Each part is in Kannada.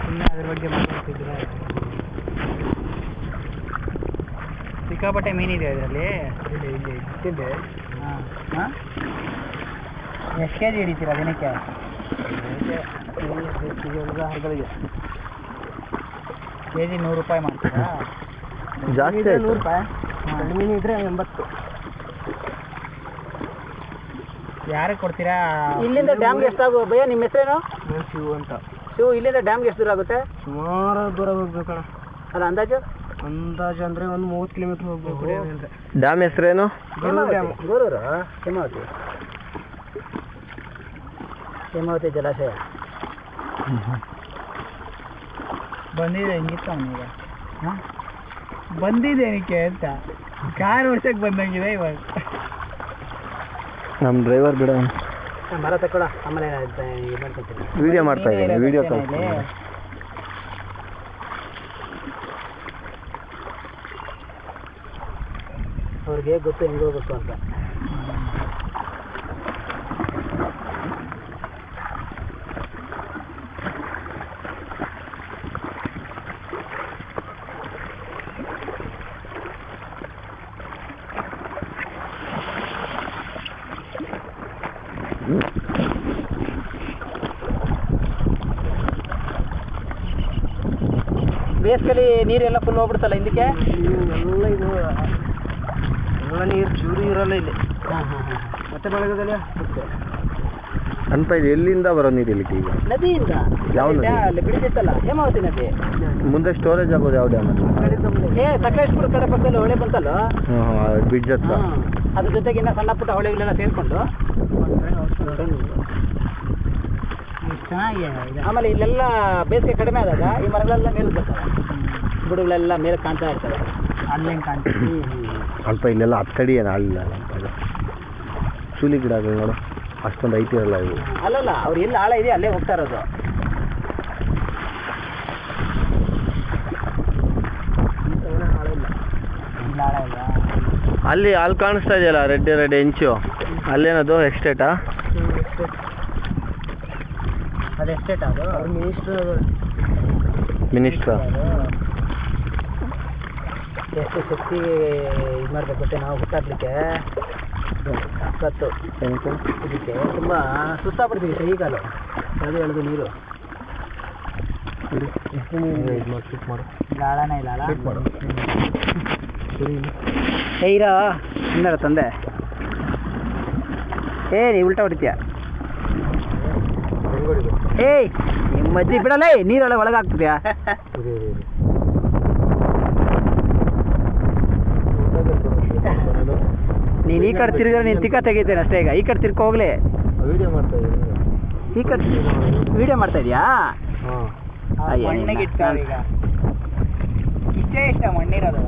ಸುಮ್ಮನೆ ಅದ್ರ ಬಗ್ಗೆ ಮಾತಾಡ್ತಿದ್ರೆ ಸಿಕ್ಕಾಪಟ್ಟೆ ಮೀನಿದೆ ಅದರಲ್ಲಿ. ಇಲ್ಲಿ ಇಟ್ಟಿದ್ದೆ. ಹಾಂ ಎಷ್ಟು ಕೆ ಜಿ ಹಿಡಿತೀರಾ ದಿನಕ್ಕೆ? ಕೆ ಜಿ 100 ರೂಪಾಯಿ ಮಾಡ್ತೀರಾ? ಜಾಸ್ತಿ 100 ರೂಪಾಯಿ. ಸಣ್ಣ ಮೀನು ಇದ್ರೆ 80. ಯಾರಿಗೆ ಕೊಡ್ತೀರಾ? ಇಲ್ಲಿಂದ ಡ್ಯಾಮ್ಗೆ ಎಷ್ಟಾಗೋ ಭಯ್ಯ? ನಿಮ್ಮ ಹೆಸರೇನು? ಶಿವು ಅಂತ. ಶಿವು, ಇಲ್ಲಿಂದ ಡ್ಯಾಮ್ಗೆ ಎಷ್ಟು ದೂರ ಆಗುತ್ತೆ? ಸುಮಾರು ದೂರ ಹೋಗ್ಬೇಕಣ್ಣ. ಅಲ್ಲ ಅಂದಾಜು ಅಂದರೆ ಒಂದು 30 ಕಿಲೋಮೀಟ್ರ್ ಹೋಗ್ಬೇಕು. ಡ್ಯಾಮ್ ಹೆಸರೇನು? ಗೋರೂರು ಹೇಮಾವತಿ ಜಲಾಶಯ. ಬಂದಿದೆ ಹೆಂಗಿತ್ತು ಅವನೀಗ? ಹಾಂ ಬಂದಿದ್ದೇನಕ್ಕೆ ಅಂತ ಕಾರ್ ಓಡ್ಸಕ್ಕೆ ಬಂದಂಗಿದೆ ಇವಾಗ. ನಮ್ಮ ಡ್ರೈವರ್ ಬಿಡ ಮರ ತಗೊಳ. ಆಮೇಲೆ ವಿಡಿಯೋ ಮಾಡ್ತಾ ಇದ್ದೀನಿ. ವಿಡಿಯೋ ಕಳಿಸ್ತೀನಿ. ಅವ್ರಿಗೆ ಗೊತ್ತು ಹೆಂಗೆ ಹೋಗ್ಬೇಕು ಅಂತ. ಬೇಸಿಗೆಲಿ ನೀರೆಲ್ಲ ಫುಲ್ ಹೋಗ್ಬಿಡ್ತಲ್ಲ ಹಿಂದಕ್ಕೆ. ಎಲ್ಲ ಇದು ಎಲ್ಲ ನೀರು ಚೂರು ಇರಲ್ಲ ಇಲ್ಲಿ. ಮತ್ತೆ ಬೆಳಗದಲ್ಲಿ ಅಂತ ಇದು ಎಲ್ಲಿಂದ ಬರೋ ನೀರು ಇಲ್ಲಿಗೆ ಈಗ? ನದಿಯಿಂದ. ಯಾವ ನದಿ? ಅಲ್ಲಿ ಬಿಡಿದಿತ್ತಲ್ಲ ಹೇಮಾವತಿ ನದಿ. ಮುಂದೆ ಸ್ಟೋರೇಜ್ ಆಗೋದು ಯಾವ ಡ್ಯಾಮ್? ಸಕಲೇಶ್ಪುರ ಕಡೆ ಪಕ್ಕದಲ್ಲಿ ಹೊಳೆ ಬಂತಲ್ಲ, ಬ್ರಿಡ್ಜ್ ಹತ್ರ. ಅದ್ರ ಜೊತೆಗೆ ಇನ್ನ ಸಣ್ಣ ಪುಟ್ಟ ಹೊಳೆಗಳೆಲ್ಲ ಸೇರಿಕೊಂಡು ಚೆನ್ನಾಗಿದೆ. ಆಮೇಲೆ ಇಲ್ಲೆಲ್ಲ ಬೇಸಿಗೆ ಕಡಿಮೆ ಆದಾಗ ಈ ಮರಗಳೆಲ್ಲ ಮೇಲೆ ಬರ್ತವೆ, ಗಿಡಗಳೆಲ್ಲ ಮೇಲೆ ಕಾಣ್ತಾ ಇರ್ತವೆ. ಅಲ್ಲೇನು ಕಾಣ್ತೀವಿ ಅಲ್ಪ ಇಲ್ಲೆಲ್ಲ ಹತ್ತಡಿ ಏನು ಆಳಿಲ್ಲ. ಚೂಲಿ ಗಿಡಗಳು ನೋಡು, ಅಷ್ಟೊಂದು ಐತಿರಲ್ಲ ಇವು. ಅಲ್ಲಲ್ಲ, ಅವ್ರು ಎಲ್ಲಿ ಆಳ ಇದೆ ಅಲ್ಲೇ ಹೋಗ್ತಾ ಇರೋದು. ಅಲ್ಲಿ ಕಾಣಿಸ್ತಾ ಇದೆಯಲ್ಲ ರೆಡ್ ಹೆಂಚು, ಅಲ್ಲೇನದು ಎಸ್ಟೇಟಾ? ಅದು ಎಸ್ಟೇಟ್. ಅದು ಮಿನಿಸ್ಟ್ರ ಎಷ್ಟು ಶಕ್ತಿ ಇದು ಮಾಡಬೇಕು ಗೊತ್ತೇ ನಾವು ಹುಟ್ಟಾಕ್ಲಿಕ್ಕೆ. ಸತ್ತು ಇದಕ್ಕೆ ತುಂಬ ಸುಸ್ತಾಗ್ಬಿಡ್ತೀವಿ ಕೈಗಾಲ ಎಳೆದು ನೀರು. ಎಷ್ಟು ನೀರು ಇಲ್ಲ, ಆಳನೇ ಇಲ್ಲ. ಆಳ ಏರ ಇನ್ನರ ತಂದೆ ನೀ ಉಲ್ಟಾ ಹೊಡಿತೀಯ. ನಿಮ್ಮ ಅಜ್ಜಿ ಬಿಡಲ್ಲ, ನೀರೆಲ್ಲ ಒಳಗಾಗ್ತದ್ಯಾ? ನೀನು ಈ ಕಡೆ ತಿರ್ಗ ನೀನು ತಿಕ್ಕ ತೆಗಿತೇನೆ ಅಷ್ಟೇ. ಈಗ ಈ ಕಡೆ ತಿರ್ಕೊ ಹೋಗ್ಲಿ. ವಿಡಿಯೋ ಮಾಡ್ತಾ ಇದ್ದೀನಿ. ಈ ಕಡೆ ವಿಡಿಯೋ ಮಾಡ್ತಾ ಇದೀಯಾ? ಇಷ್ಟೇ ಇಷ್ಟ ಮಣ್ಣಿರೋದು.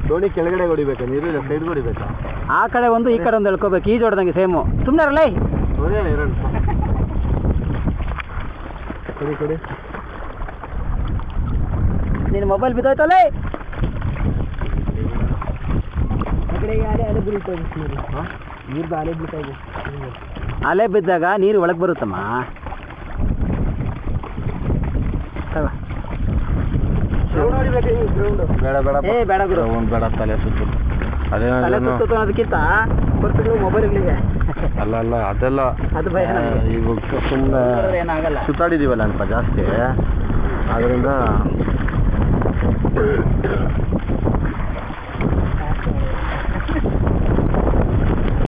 ದೋಣಿ ಕೆಳಗಡೆ ಹೊಡಿಬೇಕಾ ನೀರು? ಸೈಡ್ ಹೊಡಿಬೇಕಾ? ಆ ಕಡೆ ಒಂದು ಈ ಕಡೆ ಒಂದು ಎಳ್ಕೋಬೇಕು. ಈಜು ಹೊಡೆದಂಗೆ ಸೇಮು. ಸುಮ್ಮನೆ ಅಲ್ಲ ಕೊಡಿ. ನಿನ್ನ ಮೊಬೈಲ್ ಬಿದ್ದೋಯ್ತಲ್ಲ. ಅಲೆ ಬಿದ್ದಾಗ ನೀರು ಒಳಗೆ ಬರುತ್ತಮ್ಮ. ಬೇಡ ಗುರು, ಬೇಡ ತಲೆ ಸುತ್ತು. ಅದಕ್ಕಿಂತ ಮೊಬೈಲ್ಗಳಿಗೆ ಅಲ್ಲ ಅದೆಲ್ಲ ಅದು ಭಯ. ಇವಾಗ ಸುಮ್ಮನೆ ಏನಾಗಲ್ಲ, ಸುತ್ತಾಡಿದೀವಲ್ಲ ಅಲ್ಪ ಜಾಸ್ತಿ, ಅದರಿಂದ